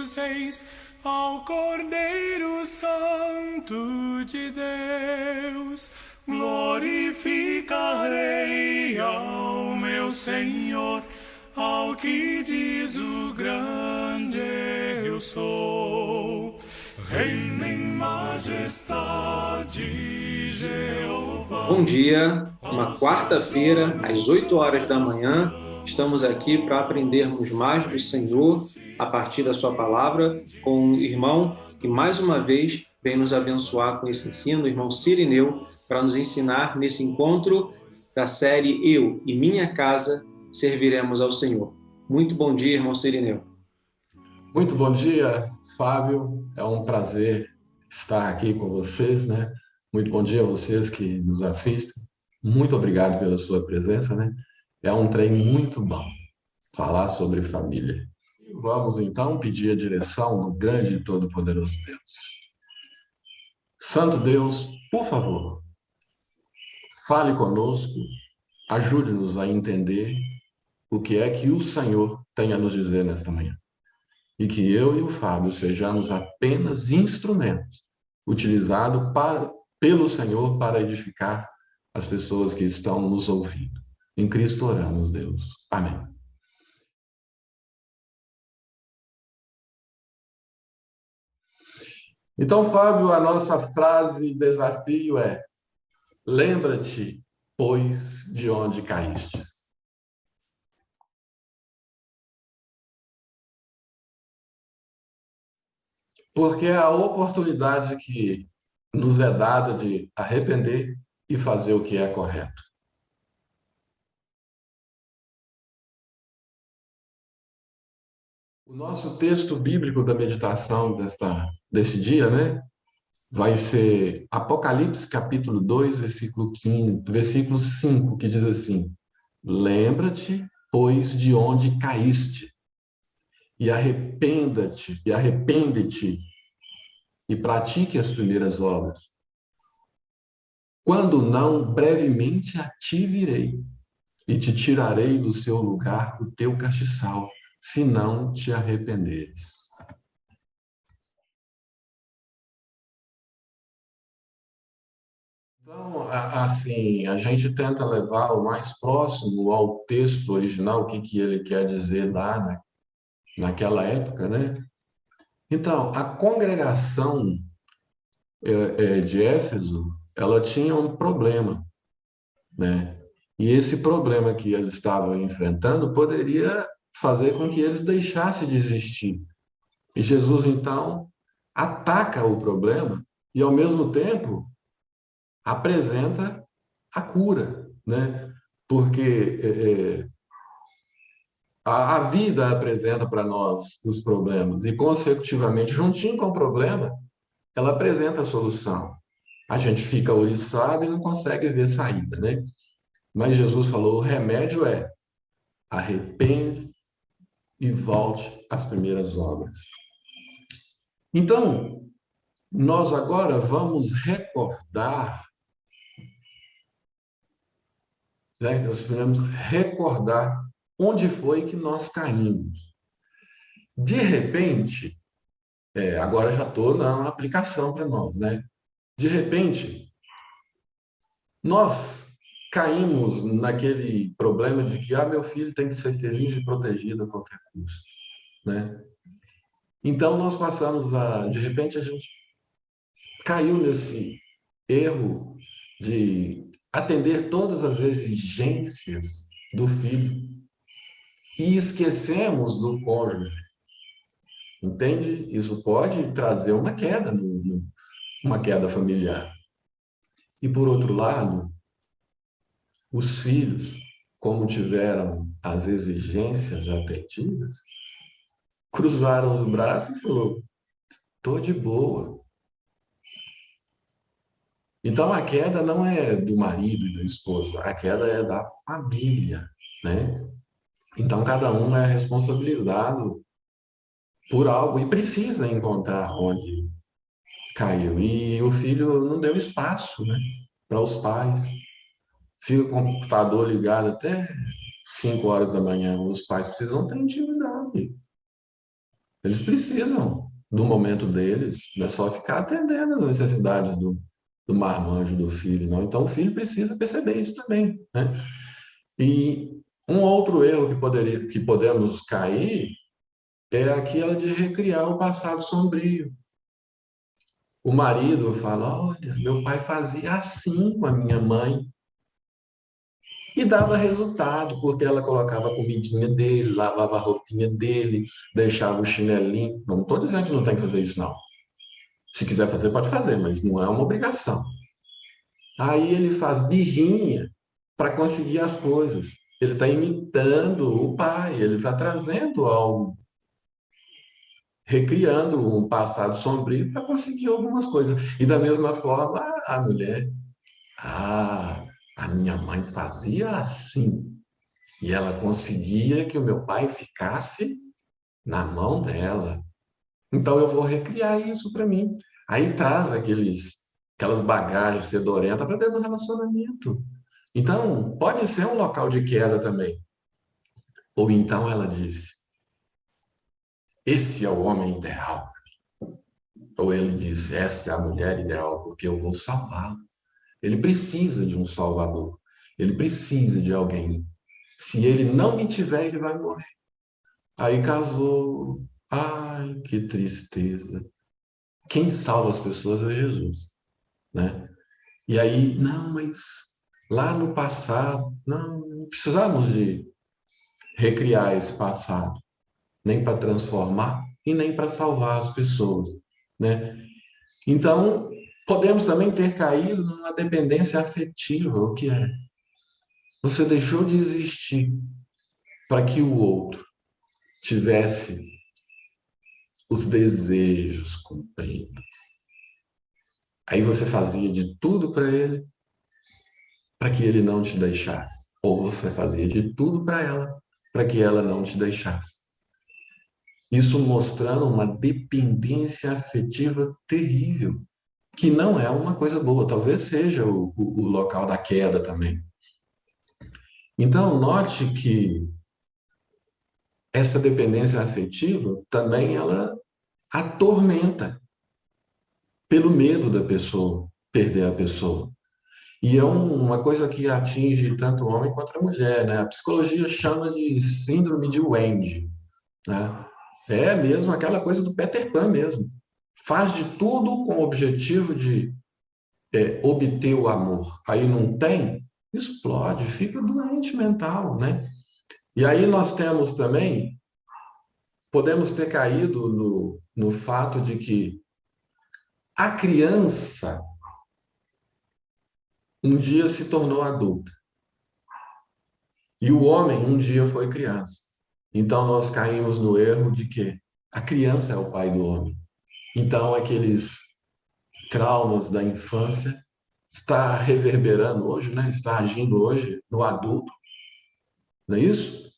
dos Reis, ao Cordeiro Santo de Deus. Glorificarei ao meu Senhor, ao que diz o grande eu sou. Reina em majestade, Jeová. Bom dia, uma quarta-feira, às 8 horas da manhã, estamos aqui para aprendermos mais do Senhor a partir da sua palavra com um irmão que mais uma vez vem nos abençoar com esse ensino, o irmão Cirineu, para nos ensinar nesse encontro da série Eu e Minha Casa Serviremos ao Senhor. Muito bom dia, irmão Cirineu. Muito bom dia, Fábio. É um prazer estar aqui com vocês, né? Muito bom dia a vocês que nos assistem. Muito obrigado pela sua presença, né? É um trem muito bom falar sobre família. Vamos então pedir a direção do grande e todo-poderoso Deus. Santo Deus, por favor, fale conosco, ajude-nos a entender o que é que o Senhor tem a nos dizer nesta manhã. E que eu e o Fábio sejamos apenas instrumentos utilizados pelo Senhor para edificar as pessoas que estão nos ouvindo. Em Cristo oramos, Deus. Amém. Então, Fábio, a nossa frase desafio é: lembra-te, pois, de onde caístes. Porque é a oportunidade que nos é dada de arrepender e fazer o que é correto. O nosso texto bíblico da meditação desse dia, né, vai ser Apocalipse, capítulo 2, versículo 5, que diz assim: lembra-te, pois, de onde caíste, e arrepende-te, e pratique as primeiras obras. Quando não, brevemente a ti virei, e te tirarei do seu lugar o teu castiçal, se não te arrependeres. Então, assim, a gente tenta levar o mais próximo ao texto original, o que ele quer dizer lá naquela época, né? Então, a congregação de Éfeso, ela tinha um problema, né? E esse problema que eles estavam enfrentando poderia fazer com que eles deixassem de existir. E Jesus, então, ataca o problema e, ao mesmo tempo, apresenta a cura, né? Porque a vida apresenta para nós os problemas e, consecutivamente, juntinho com o problema, ela apresenta a solução. A gente fica ouriçado e não consegue ver saída, né? Mas Jesus falou, o remédio é arrepende e volte às primeiras obras. Então, nós agora vamos recordar, né? Nós vamos recordar onde foi que nós caímos. De repente, agora já estou na aplicação para nós, né? De repente, nós caímos naquele problema de que meu filho tem que ser feliz e protegido a qualquer custo, né? Então nós passamos de repente a gente caiu nesse erro de atender todas as exigências do filho e esquecemos do cônjuge. Entende? Isso pode trazer uma queda, uma queda familiar. E por outro lado, os filhos, como tiveram as exigências atendidas, cruzaram os braços e falou: "Tô de boa". Então a queda não é do marido e da esposa, a queda é da família, né? Então cada um é responsabilizado por algo e precisa encontrar onde caiu. E o filho não deu espaço, né, para os pais. Fica com o computador ligado até 5 horas da manhã. Os pais precisam ter intimidade. Eles precisam do momento deles, não é só ficar atendendo as necessidades do marmanjo, do filho, não. Então, o filho precisa perceber isso também, né? E um outro erro que podemos cair é aquela de recriar o passado sombrio. O marido fala: olha, meu pai fazia assim com a minha mãe. E dava resultado, porque ela colocava a comidinha dele, lavava a roupinha dele, deixava o chinelinho. Não estou dizendo que não tem que fazer isso, não. Se quiser fazer, pode fazer, mas não é uma obrigação. Aí ele faz birrinha para conseguir as coisas. Ele está imitando o pai, ele está trazendo algo, recriando um passado sombrio para conseguir algumas coisas. E da mesma forma, a mulher, ah, a minha mãe fazia assim. E ela conseguia que o meu pai ficasse na mão dela. Então eu vou recriar isso para mim. Aí traz aquelas bagagens fedorentas para dentro do relacionamento. Então, pode ser um local de queda também. Ou então ela disse: esse é o homem ideal. Ou ele disse: essa é a mulher ideal, porque eu vou salvá-lo. Ele precisa de um salvador. Ele precisa de alguém. Se ele não me tiver, ele vai morrer. Aí casou. Ai, que tristeza. Quem salva as pessoas é Jesus, né? E aí, não, mas lá no passado, não precisamos de recriar esse passado, nem para transformar e nem para salvar as pessoas, né? Então, podemos também ter caído numa dependência afetiva, o que é? Você deixou de existir para que o outro tivesse os desejos cumpridos. Aí você fazia de tudo para que ele não te deixasse. Ou você fazia de tudo para ela, para que ela não te deixasse. Isso mostrando uma dependência afetiva terrível, que não é uma coisa boa, talvez seja o local da queda também. Então, note que essa dependência afetiva também ela atormenta pelo medo da pessoa, perder a pessoa. E é uma coisa que atinge tanto o homem quanto a mulher, né? A psicologia chama de síndrome de Wendy, né? É mesmo aquela coisa do Peter Pan mesmo. Faz de tudo com o objetivo de obter o amor. Aí não tem, explode, fica doente mental, né? E aí nós temos também, podemos ter caído no fato de que a criança um dia se tornou adulta. E o homem um dia foi criança. Então nós caímos no erro de que a criança é o pai do homem. Então aqueles traumas da infância está reverberando hoje, né? Está agindo hoje no adulto, não é isso?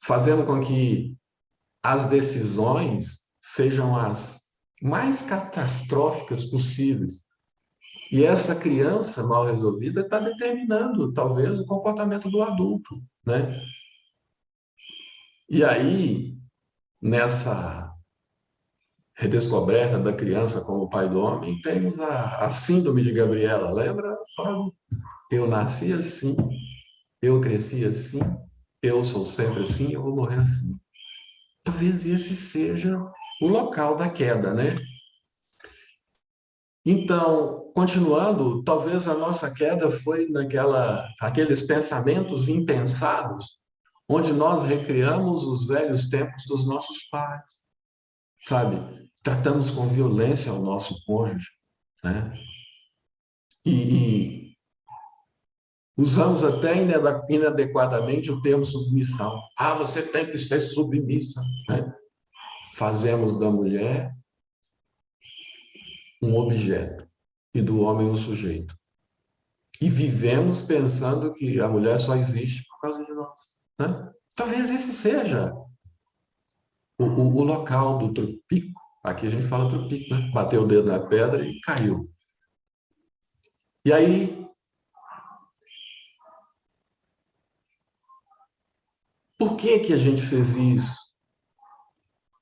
Fazendo com que as decisões sejam as mais catastróficas possíveis. E essa criança mal resolvida está determinando, talvez, o comportamento do adulto, né? E aí, nessa redescoberta da criança como pai do homem, temos a síndrome de Gabriela. Lembra, Fábio? Eu nasci assim, eu cresci assim, eu sou sempre assim, eu vou morrer assim. Talvez esse seja o local da queda, né? Então, continuando, talvez a nossa queda foi aqueles pensamentos impensados, onde nós recriamos os velhos tempos dos nossos pais, sabe? Tratamos com violência o nosso cônjuge, né? E usamos até inadequadamente o termo submissão. Ah, você tem que ser submissa, né? Fazemos da mulher um objeto e do homem um sujeito. E vivemos pensando que a mulher só existe por causa de nós, né? Talvez esse seja o local do trupico. Aqui a gente fala trupico, né? Bateu o dedo na pedra e caiu. E aí, por que que a gente fez isso?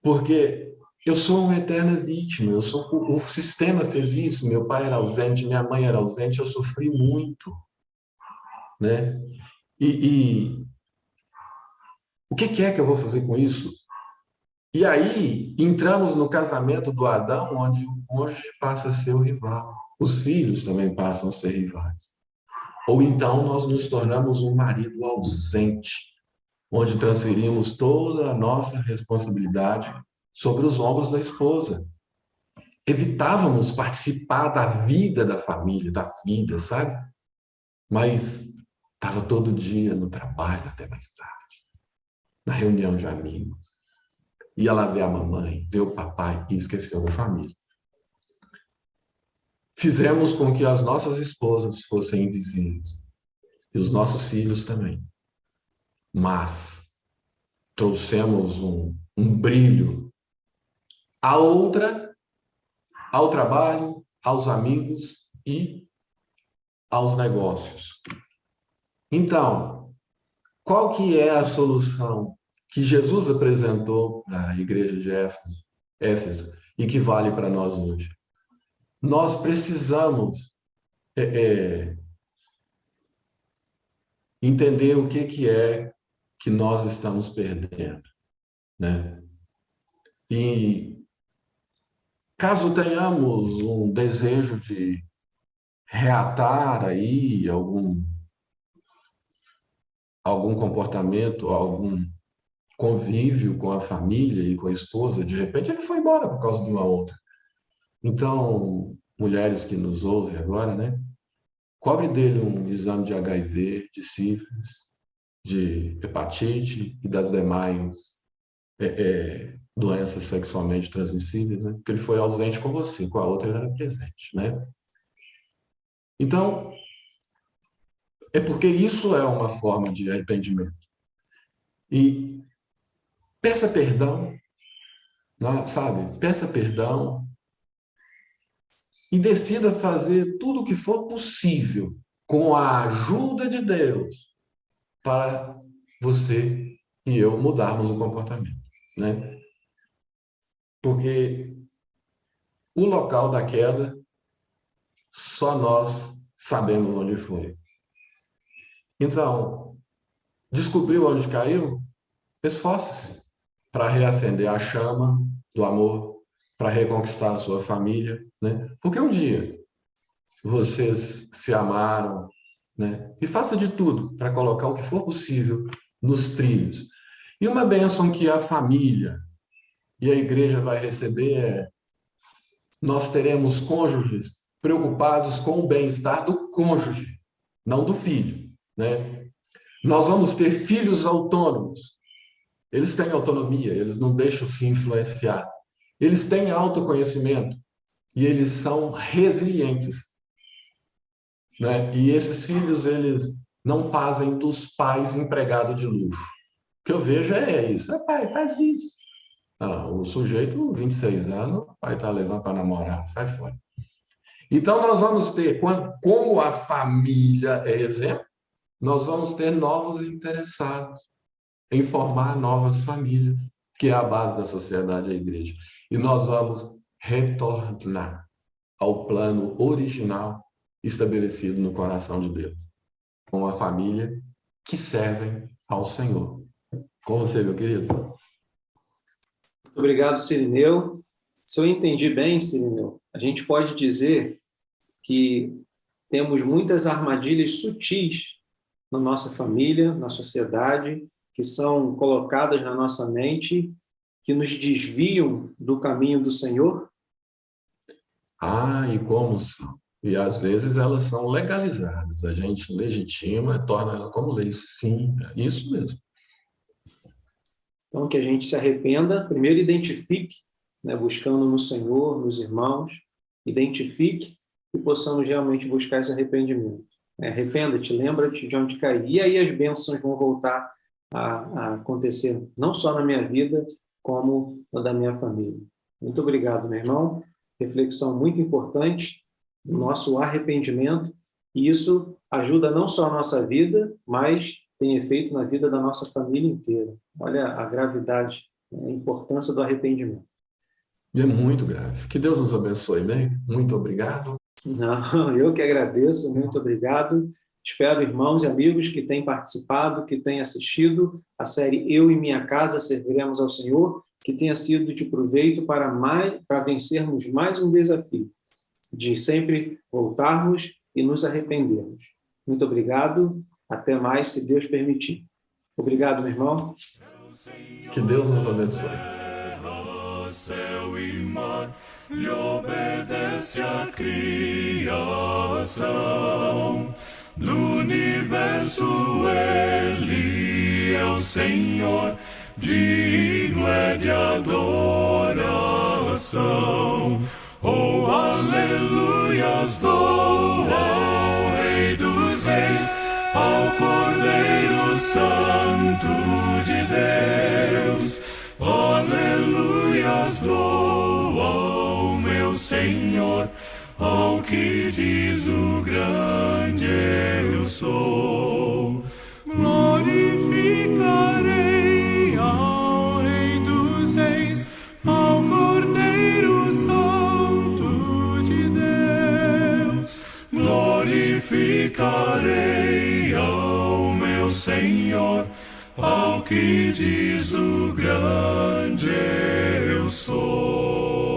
Porque eu sou uma eterna vítima, o sistema fez isso, meu pai era ausente, minha mãe era ausente, eu sofri muito, né? E o que é que eu vou fazer com isso? E aí entramos no casamento do Adão, onde o cônjuge passa a ser o rival. Os filhos também passam a ser rivais. Ou então nós nos tornamos um marido ausente, onde transferimos toda a nossa responsabilidade sobre os ombros da esposa. Evitávamos participar da vida da família, da vida, sabe? Mas estava todo dia no trabalho até mais tarde, na reunião de amigos. Ia lá ver a mamãe, ver o papai e esqueceu da família. Fizemos com que as nossas esposas fossem invisíveis e os nossos filhos também. Mas trouxemos um brilho à outra, ao trabalho, aos amigos e aos negócios. Então, qual que é a solução que Jesus apresentou para a igreja de Éfeso e que vale para nós hoje? Nós precisamos entender o que é que nós estamos perdendo, né? E caso tenhamos um desejo de reatar aí algum comportamento, algum convívio com a família e com a esposa, de repente ele foi embora por causa de uma outra. Então, mulheres que nos ouvem agora, né? Cobre dele um exame de HIV, de sífilis, de hepatite e das demais doenças sexualmente transmissíveis, né? Porque ele foi ausente com você, com a outra ele era presente, né? Então, é porque isso é uma forma de arrependimento. E peça perdão, né? Sabe? Peça perdão e decida fazer tudo o que for possível com a ajuda de Deus para você e eu mudarmos o comportamento, né? Porque o local da queda só nós sabemos onde foi. Então, descobriu onde caiu? Esforce-se para reacender a chama do amor, para reconquistar a sua família, né? Porque um dia vocês se amaram, né? E faça de tudo para colocar o que for possível nos trilhos. E uma bênção que a família e a igreja vai receber é: nós teremos cônjuges preocupados com o bem-estar do cônjuge, não do filho, né? Nós vamos ter filhos autônomos. Eles têm autonomia, eles não deixam se influenciar. Eles têm autoconhecimento e eles são resilientes, né? E esses filhos, eles não fazem dos pais empregado de luxo. O que eu vejo é isso. Pai, faz isso. O sujeito, 26 anos, o pai está levando para namorar, sai fora. Então, nós vamos ter, como a família é exemplo, nós vamos ter novos interessados em formar novas famílias, que é a base da sociedade, a igreja. E nós vamos retornar ao plano original estabelecido no coração de Deus, com uma família que servem ao Senhor. Com você, meu querido. Muito obrigado, Cirineu. Se eu entendi bem, Cirineu, a gente pode dizer que temos muitas armadilhas sutis na nossa família, na sociedade, que são colocadas na nossa mente, que nos desviam do caminho do Senhor? E como são? E às vezes elas são legalizadas. A gente legitima, torna ela como lei. Sim, é isso mesmo. Então, que a gente se arrependa, primeiro identifique, né, buscando no Senhor, nos irmãos, identifique e possamos realmente buscar esse arrependimento. Arrependa-te, lembra-te de onde caiu. E aí as bênçãos vão voltar a acontecer, não só na minha vida, como na da minha família. Muito obrigado, meu irmão. Reflexão muito importante, o nosso arrependimento, e isso ajuda não só a nossa vida, mas tem efeito na vida da nossa família inteira. Olha a gravidade a importância do arrependimento. E é muito grave. Que Deus nos abençoe, né? Muito obrigado. Não, eu que agradeço, muito obrigado. Espero, irmãos e amigos que têm participado, que têm assistido a série Eu e Minha Casa Serviremos ao Senhor, que tenha sido de proveito para vencermos mais um desafio, de sempre voltarmos e nos arrependermos. Muito obrigado, até mais, se Deus permitir. Obrigado, meu irmão. Que Deus nos abençoe. Céu e mar lhe obedece a criação do universo, ele é o Senhor, digno é de adoração. Oh, aleluias, dou ao Rei dos Reis, ao Cordeiro Santo de Deus. Aleluias, dou ao meu Senhor, ao que diz o grande eu sou. Glorificarei ao Rei dos Reis, ao Cordeiro Santo de Deus. Glorificarei ao meu Senhor, ao que diz o grande eu sou.